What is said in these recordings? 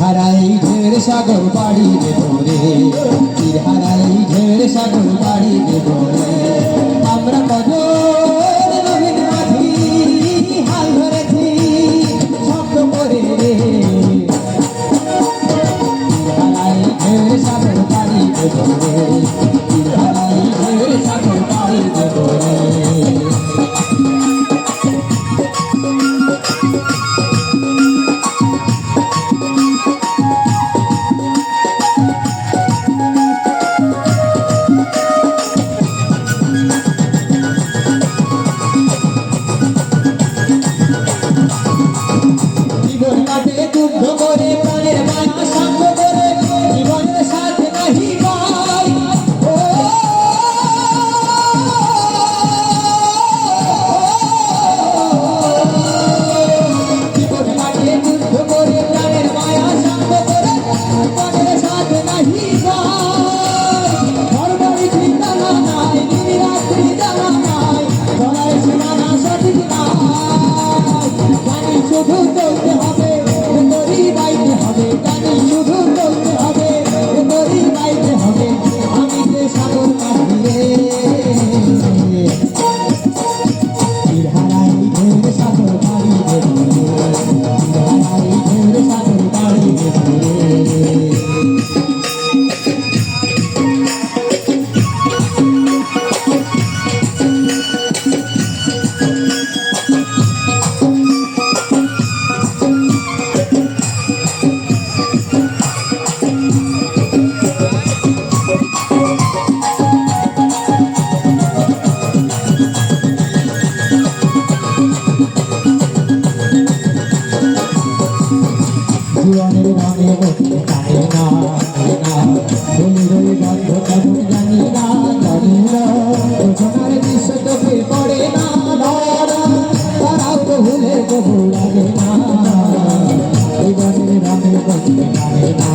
হারাই ঢের সাগর বাড়ি দেব রে, তীর হারাই ঢের সাগর বাড়ি দেব রে। আমরা কত নবীন মাঝি হাল ধরেছি শব্দ করে রে, তীর হারাই ঢের সাগর বাড়ি দেব রে, তীর হারাই ঢের সাগর বাড়ি দেব রে। জীবন কাটে যুদ্ধ করে প্রাণের মায়া শান্ত করে, জীবনের সাথে নাহি পাই ও জীবন কাটে যুদ্ধ করে প্রাণের মায়া শান্ত করে, জীবনের সাথে নাহি পাই। ঘরবাড়ি ঠিকানা নাই, দিন রাত্রি জানা নাই, ধরায় সীমানা সঠিক নাই। জানি শুধু চলতে হবে, দড়ি বাইতে হবে, জানি শুধু চলতে হবে, দড়ি বাইতে হবে। আমি যে সাগর কাটি রে, তীর হারাই ঢের সাগর বাড়ি দেব রে, তীর হারাই ঢের সাগর বাড়ি দেব রে। জীবনের রঙে বলতে পারে না, বলি রই বন্ধ কেমন জানি না, জানি না সোনার দৃশ্য চোখে পড়ে না, তারাও তো ভুলে বহু লাগে না। জীবনের রঙে বলতে পারে না,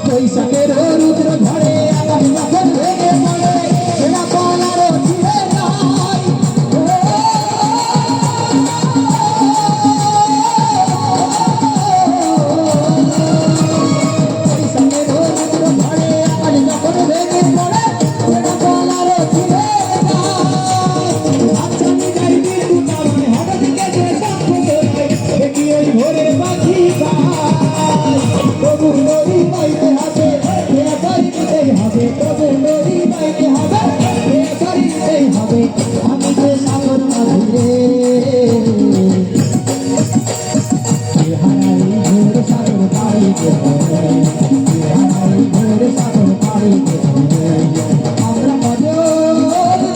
বৈশাখের রুদ্র ঝড়ে আকাশ যখন ভেঙে পড়ে, এরা বলারও ছিঁড়ে যায়। আমি যে সাগর মাঝি রে, তীর হারাই ঢের সাগর বাড়ি দেব রে, তীর হারাই ঢের সাগর বাড়ি দেব রে। আমরা কত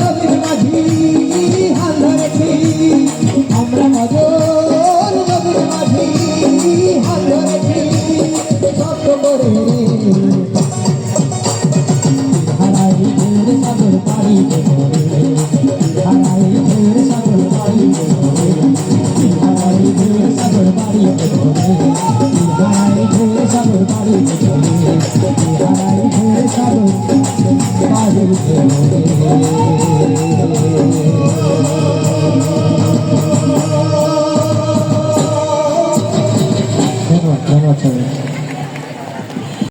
নবীন মাঝি হাল ধরেছি, আমরা কত নবীন মাঝি হাল ধরেছি শব্দ করে রে, হারাই ঢের সাগর বাড়ি দেব রে, হারাই ঢের সাগর বাড়ি দেব রে, হারাই ঢের সাগর বাড়ি দেব রে, হারাই ঢের সাগর বাড়ি দেব রে।